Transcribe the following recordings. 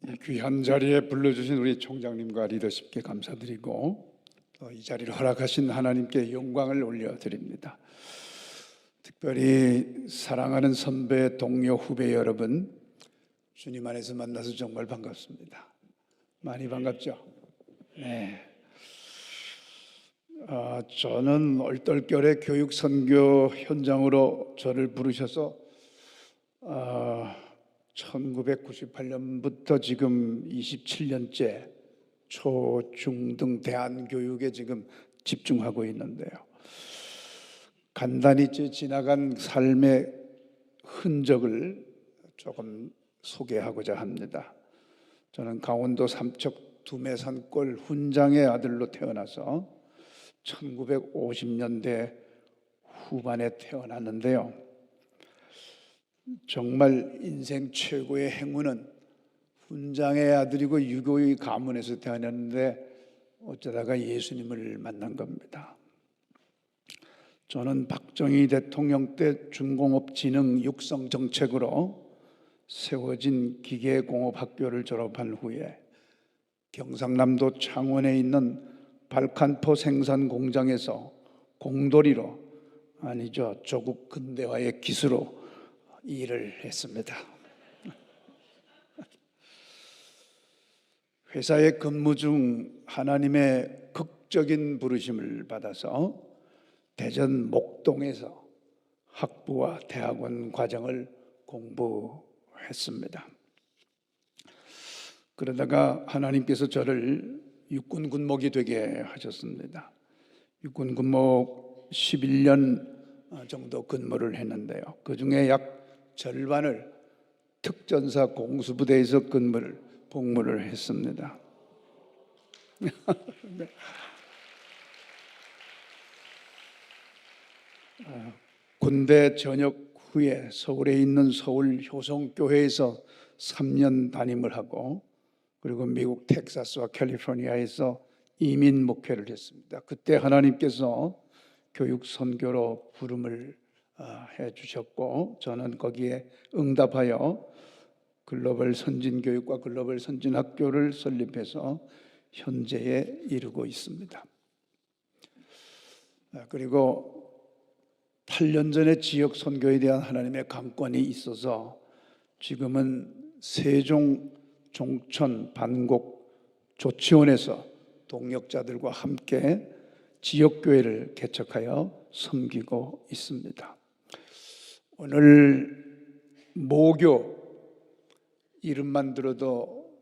이 귀한 자리에 불러주신 우리 총장님과 리더십께 감사드리고 또 이 자리를 허락하신 하나님께 영광을 올려드립니다. 특별히 사랑하는 선배, 동료, 후배 여러분, 주님 안에서 만나서 정말 반갑습니다. 많이 반갑죠? 네. 저는 얼떨결에 교육 선교 현장으로 저를 부르셔서 1998년부터 지금 27년째 초, 중 등 대안교육에 지금 집중하고 있는데요. 간단히 지나간 삶의 흔적을 조금 소개하고자 합니다. 저는 강원도 삼척 두메산골 훈장의 아들로 태어나서 1950년대 후반에 태어났는데요. 정말 인생 최고의 행운은 훈장의 아들이고 유교의 가문에서 태어났는데 어쩌다가 예수님을 만난 겁니다. 저는 박정희 대통령 때 중공업진흥 육성 정책으로 세워진 기계공업학교를 졸업한 후에 경상남도 창원에 있는 발칸포 생산 공장에서 공돌이로, 아니죠, 조국 근대화의 기수로 일을 했습니다. 회사에 근무 중 하나님의 극적인 부르심을 받아서 대전 목동에서 학부와 대학원 과정을 공부했습니다. 그러다가 하나님께서 저를 육군 군목이 되게 하셨습니다. 육군 군목 11년 정도 근무를 했는데요. 그 중에 약 절반을 특전사 공수부대에서 복무를 했습니다. 네. 군대 전역 후에 서울에 있는 서울 효성교회에서 3년 담임을 하고, 그리고 미국 텍사스와 캘리포니아에서 이민 목회를 했습니다. 그때 하나님께서 교육 선교로 부름을 해주셨고, 저는 거기에 응답하여 글로벌 선진교육과 글로벌 선진학교를 설립해서 현재에 이르고 있습니다. 그리고 8년 전에 지역 선교에 대한 하나님의 강권이 있어서 지금은 세종, 종천, 반곡, 조치원에서 동역자들과 함께 지역교회를 개척하여 섬기고 있습니다. 오늘 모교 이름만 들어도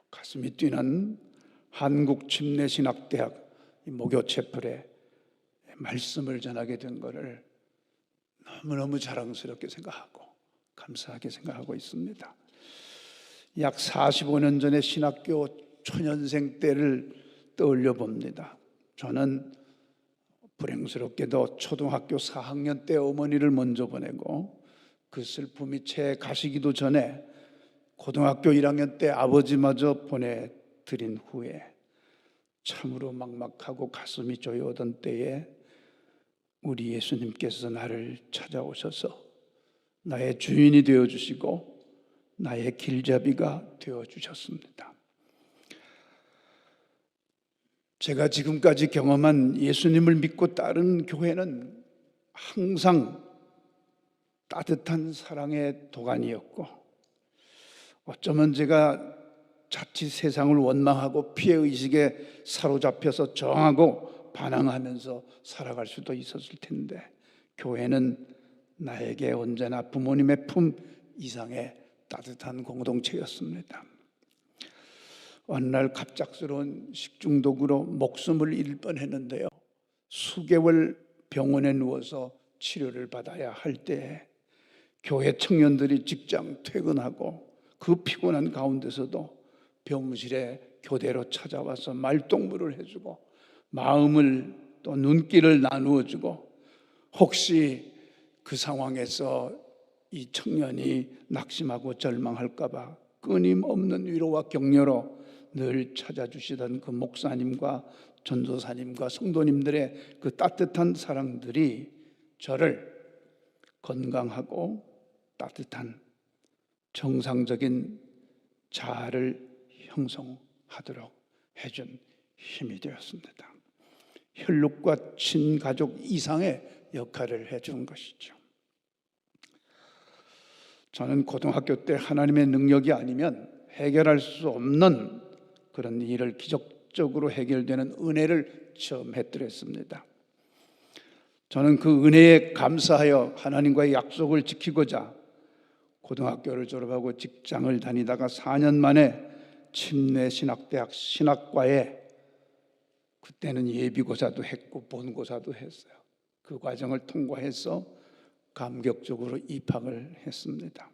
가슴이 뛰는 한국침례신학대학 모교 채플에 말씀을 전하게 된 것을 너무너무 자랑스럽게 생각하고 감사하게 생각하고 있습니다. 약 45년 전에 신학교 초년생 때를 떠올려 봅니다. 저는 불행스럽게도 초등학교 4학년 때 어머니를 먼저 보내고, 그 슬픔이 채 가시기도 전에 고등학교 1학년 때 아버지마저 보내드린 후에 참으로 막막하고 가슴이 조여오던 때에 우리 예수님께서 나를 찾아오셔서 나의 주인이 되어주시고 나의 길잡이가 되어주셨습니다. 제가 지금까지 경험한 예수님을 믿고 따른 교회는 항상 따뜻한 사랑의 도가니였고, 어쩌면 제가 자칫 세상을 원망하고 피해의식에 사로잡혀서 저항하고 반항하면서 살아갈 수도 있었을 텐데, 교회는 나에게 언제나 부모님의 품 이상의 따뜻한 공동체였습니다. 어느 날 갑작스러운 식중독으로 목숨을 잃을 뻔했는데요, 수개월 병원에 누워서 치료를 받아야 할 때 교회 청년들이 직장 퇴근하고 그 피곤한 가운데서도 병실에 교대로 찾아와서 말동무를 해주고 마음을 또 눈길을 나누어주고, 혹시 그 상황에서 이 청년이 낙심하고 절망할까 봐 끊임없는 위로와 격려로 늘 찾아주시던 그 목사님과 전도사님과 성도님들의 그 따뜻한 사랑들이 저를 건강하고 따뜻한 정상적인 자아를 형성하도록 해준 힘이 되었습니다. 혈육과 친가족 이상의 역할을 해준 것이죠. 저는 고등학교 때 하나님의 능력이 아니면 해결할 수 없는 그런 일을 기적적으로 해결되는 은혜를 처음 했더랬습니다. 저는 그 은혜에 감사하여 하나님과의 약속을 지키고자 고등학교를 졸업하고 직장을 다니다가 4년 만에 침례신학대학 신학과에, 그때는 예비고사도 했고 본고사도 했어요. 그 과정을 통과해서 감격적으로 입학을 했습니다.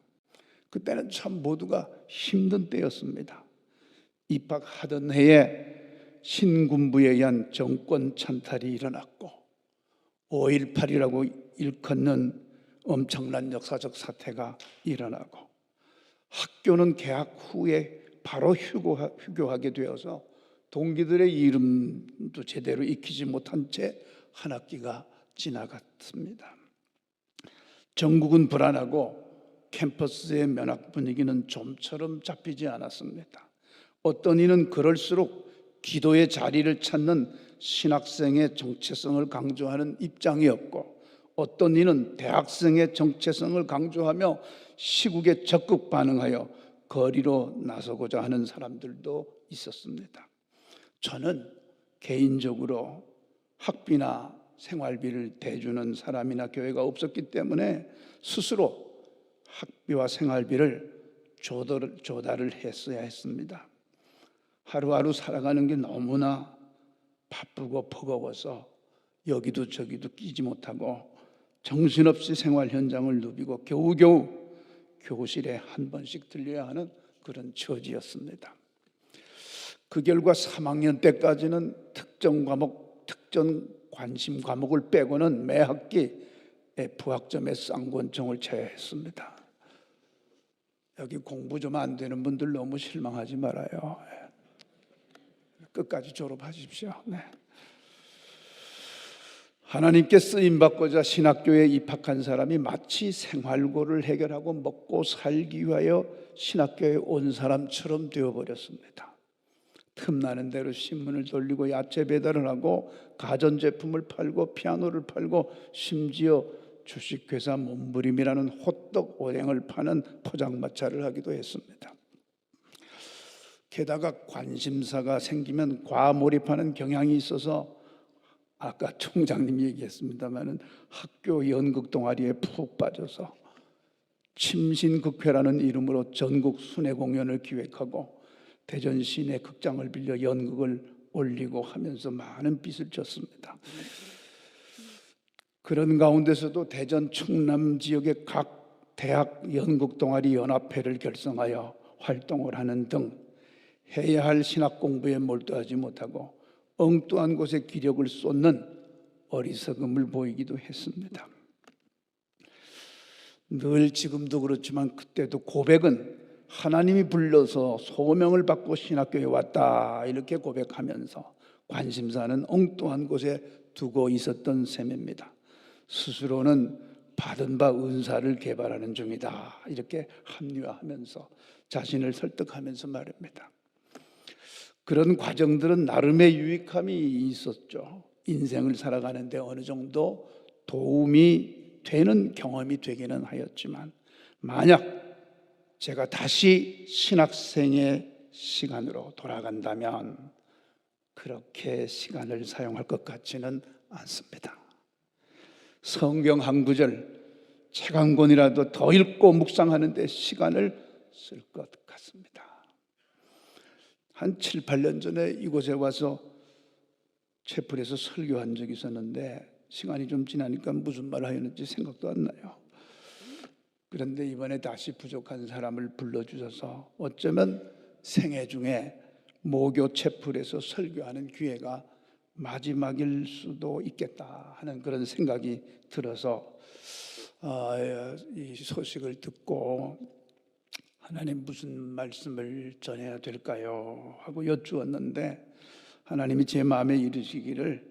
그때는 참 모두가 힘든 때였습니다. 입학하던 해에 신군부에 의한 정권 찬탈이 일어났고 5.18이라고 일컫는 엄청난 역사적 사태가 일어나고 학교는 개학 후에 바로 휴교하게 되어서 동기들의 이름도 제대로 익히지 못한 채 한 학기가 지나갔습니다. 전국은 불안하고 캠퍼스의 면학 분위기는 좀처럼 잡히지 않았습니다. 어떤 이는 그럴수록 기도의 자리를 찾는 신학생의 정체성을 강조하는 입장이었고, 어떤 이는 대학생의 정체성을 강조하며 시국에 적극 반응하여 거리로 나서고자 하는 사람들도 있었습니다. 저는 개인적으로 학비나 생활비를 대주는 사람이나 교회가 없었기 때문에 스스로 학비와 생활비를 조달을 했어야 했습니다. 하루하루 살아가는 게 너무나 바쁘고 버거워서 여기도 저기도 끼지 못하고 정신없이 생활 현장을 누비고 겨우겨우 교실에 한 번씩 들려야 하는 그런 처지였습니다. 그 결과 3학년 때까지는 특정 과목, 특정 관심 과목을 빼고는 매 학기 F학점에 쌍권총을 쳐야 했습니다. 여기 공부 좀 안 되는 분들 너무 실망하지 말아요. 끝까지 졸업하십시오. 네. 하나님께 쓰임받고자 신학교에 입학한 사람이 마치 생활고를 해결하고 먹고 살기 위하여 신학교에 온 사람처럼 되어버렸습니다. 틈나는 대로 신문을 돌리고 야채 배달을 하고 가전제품을 팔고 피아노를 팔고 심지어 주식회사 몸부림이라는 호떡 오뎅을 파는 포장마차를 하기도 했습니다. 게다가 관심사가 생기면 과몰입하는 경향이 있어서 아까 총장님이 얘기했습니다마는 학교 연극 동아리에 푹 빠져서 침신극회라는 이름으로 전국 순회 공연을 기획하고 대전 시내 극장을 빌려 연극을 올리고 하면서 많은 빚을 졌습니다. 그런 가운데서도 대전 충남 지역의 각 대학 연극 동아리 연합회를 결성하여 활동을 하는 등 해야 할 신학 공부에 몰두하지 못하고 엉뚱한 곳에 기력을 쏟는 어리석음을 보이기도 했습니다. 늘 지금도 그렇지만 그때도 고백은 하나님이 불러서 소명을 받고 신학교에 왔다 이렇게 고백하면서 관심사는 엉뚱한 곳에 두고 있었던 셈입니다. 스스로는 받은 바 은사를 개발하는 중이다 이렇게 합리화하면서 자신을 설득하면서 말입니다. 그런 과정들은 나름의 유익함이 있었죠. 인생을 살아가는데 어느 정도 도움이 되는 경험이 되기는 하였지만, 만약 제가 다시 신학생의 시간으로 돌아간다면 그렇게 시간을 사용할 것 같지는 않습니다. 성경 한 구절, 책 한 권이라도 더 읽고 묵상하는 데 시간을 쓸 것 같습니다. 한 7, 8년 전에 이곳에 와서 채플에서 설교한 적이 있었는데 시간이 좀 지나니까 무슨 말 하였는지 생각도 안 나요. 그런데 이번에 다시 부족한 사람을 불러주셔서 어쩌면 생애 중에 모교 채플에서 설교하는 기회가 마지막일 수도 있겠다 하는 그런 생각이 들어서 이 소식을 듣고 하나님 무슨 말씀을 전해야 될까요? 하고 여쭈었는데 하나님이 제 마음에 이르시기를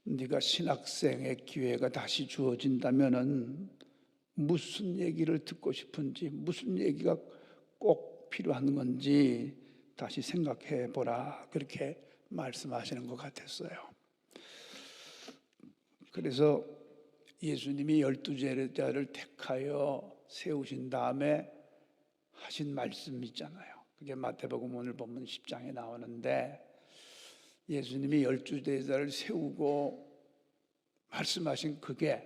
네가 신학생의 기회가 다시 주어진다면은 무슨 얘기를 듣고 싶은지, 무슨 얘기가 꼭 필요한 건지 다시 생각해 보라, 그렇게 말씀하시는 것 같았어요. 그래서 예수님이 12제자를 택하여 세우신 다음에 하신 말씀 있잖아요. 그게 마태복음 오늘 본문 10장에 나오는데, 예수님이 12제자를 세우고 말씀하신 그게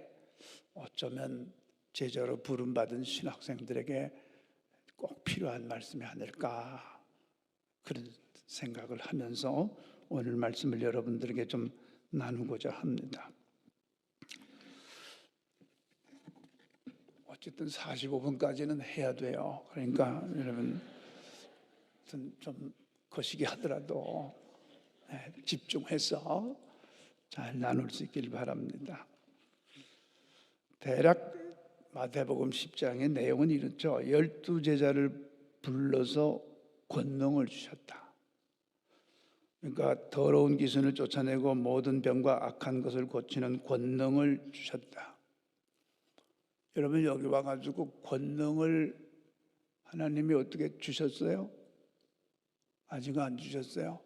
어쩌면 제자로 부름받은 신학생들에게 꼭 필요한 말씀이 아닐까, 그런 생각을 하면서 오늘 말씀을 여러분들에게 좀 나누고자 합니다. 어쨌든 45분까지는 해야 돼요. 그러니까 여러분 좀 거시기 하더라도 집중해서 잘 나눌 수 있길 바랍니다. 대략 마태복음 10장의 내용은 이렇죠. 12제자를 불러서 권능을 주셨다. 그러니까 더러운 귀신을 쫓아내고 모든 병과 악한 것을 고치는 권능을 주셨다. 여러분, 여기 와가지고 권능을 하나님이 어떻게 주셨어요? 아직 안 주셨어요?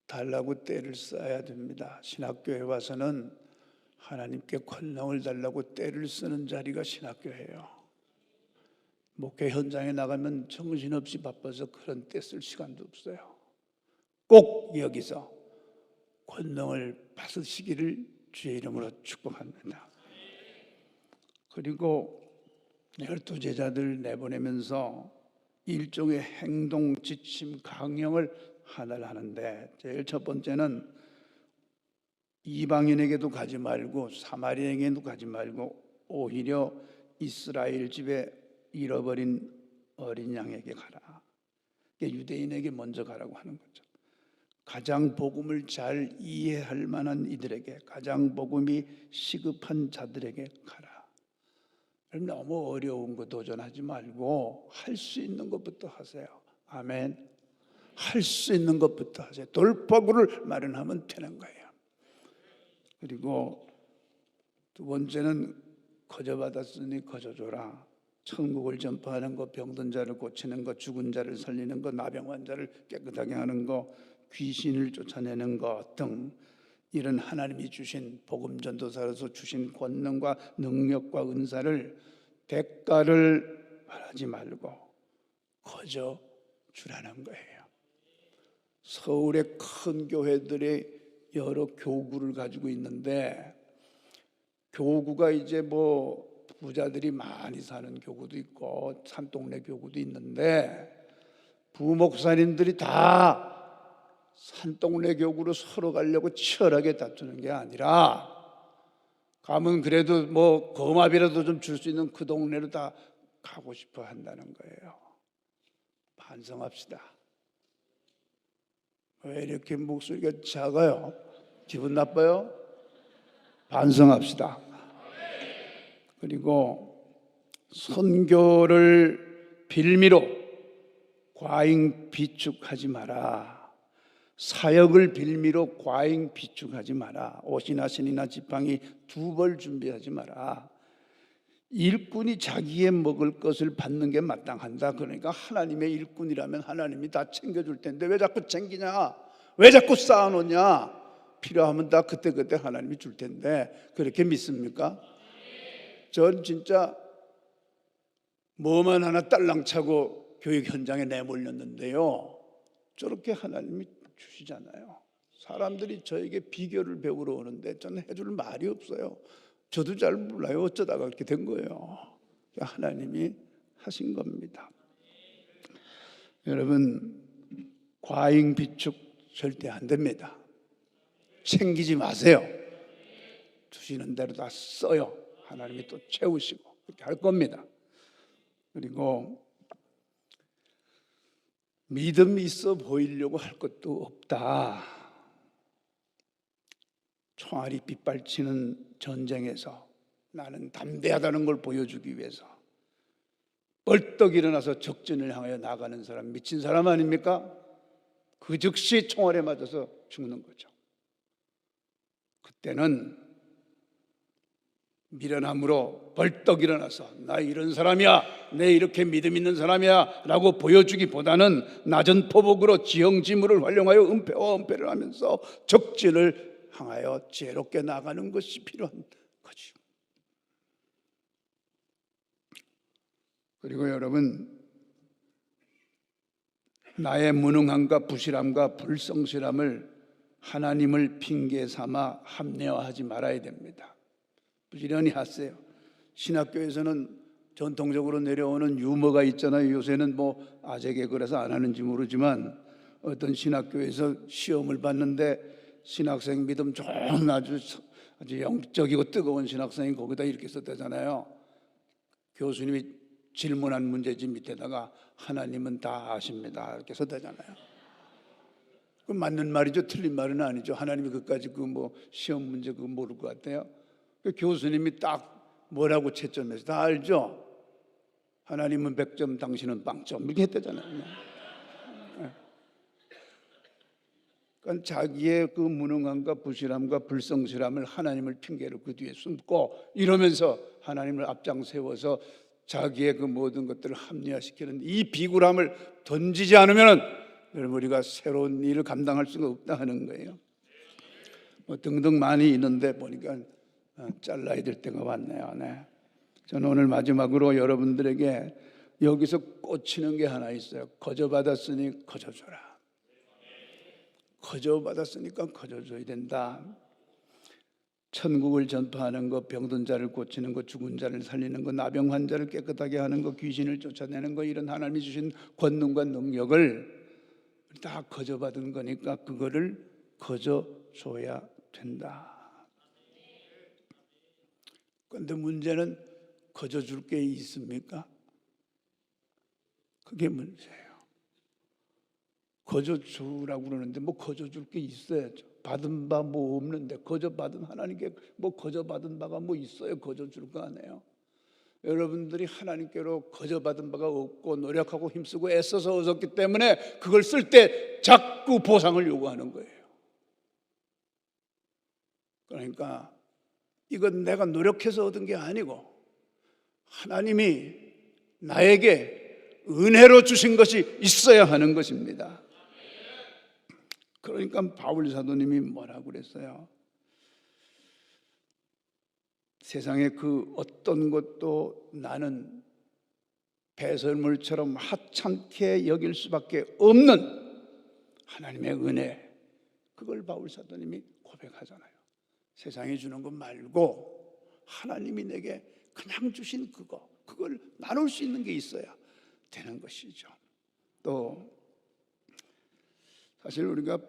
달라고 때를 써야 됩니다. 신학교에 와서는 하나님께 권능을 달라고 때를 쓰는 자리가 신학교예요. 목회 현장에 나가면 정신없이 바빠서 그런 때 쓸 시간도 없어요. 꼭 여기서 권능을 받으시기를 주의 이름으로 축복합니다. 그리고 12제자들 내보내면서 일종의 행동 지침 강령을 하나를 하는데, 제일 첫 번째는 이방인에게도 가지 말고 사마리아에게도 가지 말고 오히려 이스라엘 집에 잃어버린 어린 양에게 가라. 유대인에게 먼저 가라고 하는 거죠. 가장 복음을 잘 이해할 만한 이들에게, 가장 복음이 시급한 자들에게 가라. 너무 어려운 거 도전하지 말고 할 수 있는 것부터 하세요. 아멘. 할 수 있는 것부터 하세요. 돌파구를 마련하면 되는 거예요. 그리고 두 번째는 거저 받았으니 거저 줘라. 천국을 전파하는 거, 병든 자를 고치는 거, 죽은 자를 살리는 거, 나병 환자를 깨끗하게 하는 거, 귀신을 쫓아내는 것 등 이런 하나님이 주신 복음 전도사로서 주신 권능과 능력과 은사를 대가를 바라지 말고 거저 주라는 거예요. 서울의 큰 교회들이 여러 교구를 가지고 있는데, 교구가 이제 뭐 부자들이 많이 사는 교구도 있고 산동네 교구도 있는데, 부목사님들이 다 산동네 교구로 서로 가려고 치열하게 다투는 게 아니라, 가면 그래도 뭐 거마비라도 좀 줄 수 있는 그 동네로 다 가고 싶어 한다는 거예요. 반성합시다. 왜 이렇게 목소리가 작아요? 기분 나빠요? 반성합시다. 그리고 선교를 빌미로 과잉 비축하지 마라. 사역을 빌미로 과잉 비축하지 마라. 옷이나 신이나 지팡이 두 벌 준비하지 마라. 일꾼이 자기의 먹을 것을 받는 게 마땅한다. 그러니까 하나님의 일꾼이라면 하나님이 다 챙겨줄 텐데 왜 자꾸 챙기냐? 왜 자꾸 쌓아놓냐? 필요하면 다 그때그때 하나님이 줄 텐데, 그렇게 믿습니까? 전 진짜 뭐만 하나 딸랑 차고 교육 현장에 내몰렸는데요, 저렇게 하나님이 주시잖아요. 사람들이 저에게 비결을 배우러 오는데 저는 해줄 말이 없어요. 저도 잘 몰라요. 어쩌다가 그렇게 된 거예요. 하나님이 하신 겁니다. 여러분, 과잉 비축 절대 안 됩니다. 챙기지 마세요. 주시는 대로 다 써요. 하나님이 또 채우시고 그렇게 할 겁니다. 그리고 믿음이 있어 보이려고 할 것도 없다. 총알이 빗발치는 전쟁에서 나는 담대하다는 걸 보여주기 위해서 벌떡 일어나서 적진을 향하여 나가는 사람, 미친 사람 아닙니까? 그 즉시 총알에 맞아서 죽는 거죠. 그때는 미련함으로 벌떡 일어나서 나 이런 사람이야, 내 이렇게 믿음 있는 사람이야 라고 보여주기보다는 낮은 포복으로 지형지물을 활용하여 은폐와 은폐를 하면서 적진을 향하여 지혜롭게 나가는 것이 필요한 거죠. 그리고 여러분, 나의 무능함과 부실함과 불성실함을 하나님을 핑계 삼아 합리화하지 말아야 됩니다. 부지런히 하세요. 신학교에서는 전통적으로 내려오는 유머가 있잖아요. 요새는 뭐 아재 개그라서 안 하는지 모르지만 어떤 신학교에서 시험을 봤는데 신학생 믿음 좋은 아주 영적이고 뜨거운 신학생이 거기다 이렇게 썼다잖아요. 교수님이 질문한 문제집 밑에다가 하나님은 다 아십니다 이렇게 썼다잖아요. 그 맞는 말이죠, 틀린 말은 아니죠. 하나님이 그까지 그 뭐 시험 문제 그거 모를 것 같아요. 그 교수님이 딱 뭐라고 채점해서 다 알죠. 하나님은 100점, 당신은 0점 이렇게 했다잖아요. 그러니까 자기의 그 무능함과 부실함과 불성실함을 하나님을 핑계로 그 뒤에 숨고 이러면서 하나님을 앞장 세워서 자기의 그 모든 것들을 합리화시키는 이 비굴함을 던지지 않으면 여러분 우리가 새로운 일을 감당할 수가 없다 하는 거예요. 뭐 등등 많이 있는데 보니까 잘라야 될 때가 왔네요. 네. 저는 오늘 마지막으로 여러분들에게 여기서 꽂히는 게 하나 있어요. 거저받았으니 거저줘라. 거저받았으니까 거저줘야 된다. 천국을 전파하는 것, 병든 자를 고치는 것, 죽은 자를 살리는 것, 나병 환자를 깨끗하게 하는 것, 귀신을 쫓아내는 것, 이런 하나님이 주신 권능과 능력을 다 거저받은 거니까 그거를 거저줘야 된다. 그런데 문제는 거저줄 게 있습니까? 그게 문제예요. 거저주라고 그러는데 뭐 거저줄 게 있어야죠. 받은 바 뭐 없는데 거저받은 하나님께 뭐 거저받은 바가 뭐 있어요? 거저줄 거 아니에요. 여러분들이 하나님께로 거저받은 바가 없고 노력하고 힘쓰고 애써서 얻었기 때문에 그걸 쓸 때 자꾸 보상을 요구하는 거예요. 그러니까 이건 내가 노력해서 얻은 게 아니고 하나님이 나에게 은혜로 주신 것이 있어야 하는 것입니다. 그러니까 바울 사도님이 뭐라고 그랬어요? 세상에 그 어떤 것도 나는 배설물처럼 하찮게 여길 수밖에 없는 하나님의 은혜, 그걸 바울 사도님이 고백하잖아요. 세상이 주는 것 말고 하나님이 내게 그냥 주신 그걸 나눌 수 있는 게 있어야 되는 것이죠. 또 사실 우리가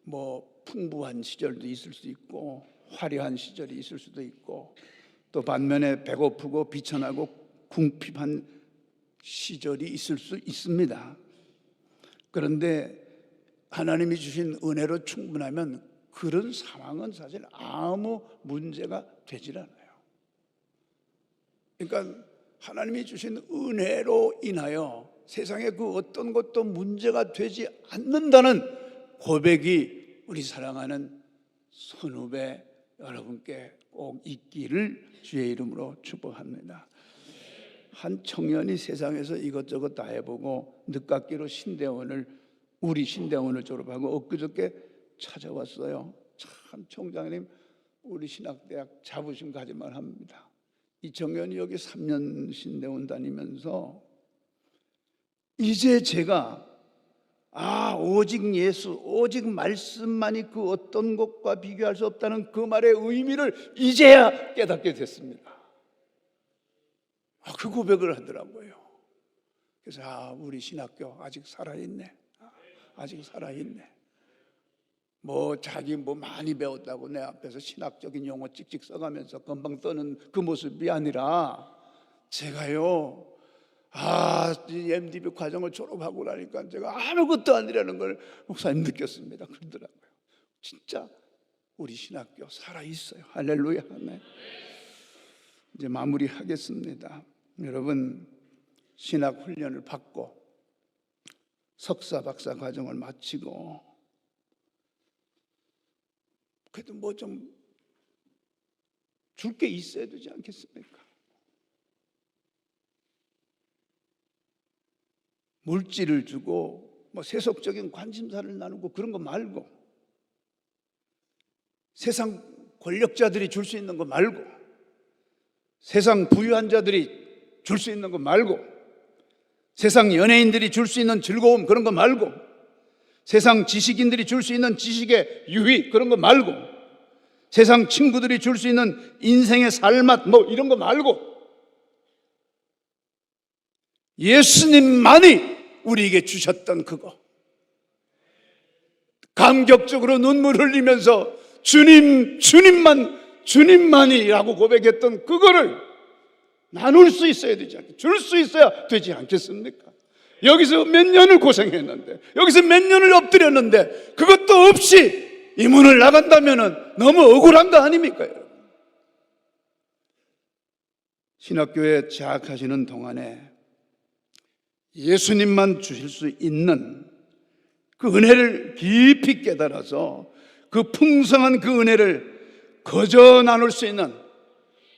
뭐 풍부한 시절도 있을 수 있고 화려한 시절이 있을 수도 있고 또 반면에 배고프고 비천하고 궁핍한 시절이 있을 수 있습니다. 그런데 하나님이 주신 은혜로 충분하면 그런 상황은 사실 아무 문제가 되질 않아요. 그러니까 하나님이 주신 은혜로 인하여 세상의 그 어떤 것도 문제가 되지 않는다는 고백이 우리 사랑하는 선후배 여러분께 꼭 있기를 주의 이름으로 축복합니다. 한 청년이 세상에서 이것저것 다 해보고 늦깎이로 우리 신대원을 졸업하고 엊그저께 찾아왔어요. 참 총장님 우리 신학대학 자부심 가지만 합니다. 이 청년이 여기 3년 신대원 다니면서 이제 제가 오직 예수, 오직 말씀만이 그 어떤 것과 비교할 수 없다는 그 말의 의미를 이제야 깨닫게 됐습니다. 그 고백을 하더라고요. 그래서 우리 신학교 아직 살아있네. 아직 살아있네. 자기 많이 배웠다고 내 앞에서 신학적인 용어 찍찍 써가면서 금방 떠는 그 모습이 아니라 제가요 이 MDB 과정을 졸업하고 나니까 제가 아무것도 아니라는 걸 목사님 느꼈습니다. 그러더라고요. 진짜 우리 신학교 살아있어요. 할렐루야. 네. 이제 마무리하겠습니다. 여러분 신학 훈련을 받고 석사 박사 과정을 마치고 그래도 좀 줄 게 있어야 되지 않겠습니까? 물질을 주고 뭐 세속적인 관심사를 나누고 그런 거 말고, 세상 권력자들이 줄 수 있는 거 말고, 세상 부유한 자들이 줄 수 있는 거 말고, 세상 연예인들이 줄 수 있는 즐거움 그런 거 말고, 세상 지식인들이 줄 수 있는 지식의 유익 그런 거 말고, 세상 친구들이 줄 수 있는 인생의 살맛 뭐 이런 거 말고, 예수님만이 우리에게 주셨던 그거, 감격적으로 눈물 흘리면서 주님, 주님만이라고 고백했던 그거를 나눌 수 있어야 되지 않겠습니까? 줄 수 있어야 되지 않겠습니까? 여기서 몇 년을 고생했는데, 여기서 몇 년을 엎드렸는데 그것도 없이 이 문을 나간다면 너무 억울한 거 아닙니까? 신학교에 재학하시는 동안에 예수님만 주실 수 있는 그 은혜를 깊이 깨달아서 그 풍성한 그 은혜를 거저 나눌 수 있는,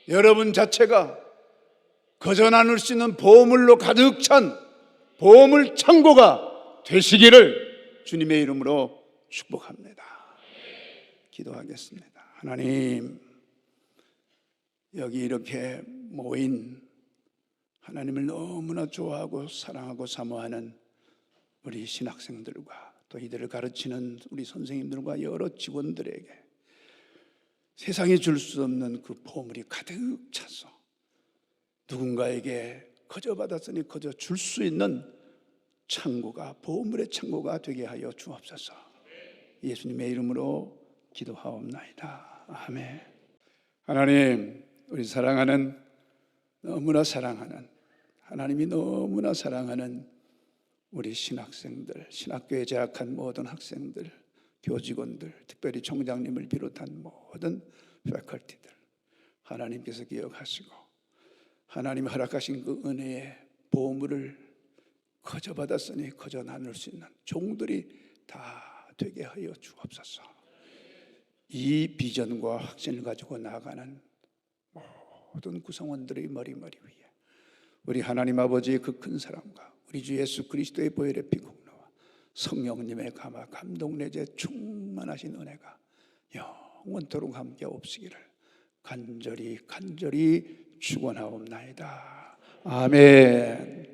여러분 자체가 거저 나눌 수 있는 보물로 가득 찬 보물 창고가 되시기를 주님의 이름으로 축복합니다. 기도하겠습니다. 하나님, 여기 이렇게 모인 하나님을 너무나 좋아하고 사랑하고 사모하는 우리 신학생들과 또 이들을 가르치는 우리 선생님들과 여러 직원들에게 세상에 줄 수 없는 그 보물이 가득 차서 누군가에게 거저 받았으니 거저 줄 수 있는 창고가, 보물의 창고가 되게 하여 주옵소서. 예수님의 이름으로 기도하옵나이다. 아멘. 하나님, 우리 사랑하는, 너무나 사랑하는, 하나님이 너무나 사랑하는 우리 신학생들, 신학교에 재학한 모든 학생들, 교직원들, 특별히 총장님을 비롯한 모든 패컬티들, 하나님께서 기억하시고 하나님이 허락하신 그 은혜의 보물을 거저 받았으니 거저 나눌 수 있는 종들이 다 되게 하여 주옵소서. 이 비전과 확신을 가지고 나아가는 모든 구성원들의 머리머리 위에 우리 하나님 아버지의 그 큰 사랑과 우리 주 예수 그리스도의 보혈의 피 공로와 성령님의 감화 감동 내재 충만하신 은혜가 영원토록 함께 없으기를 간절히 축원하옵나이다. 아멘.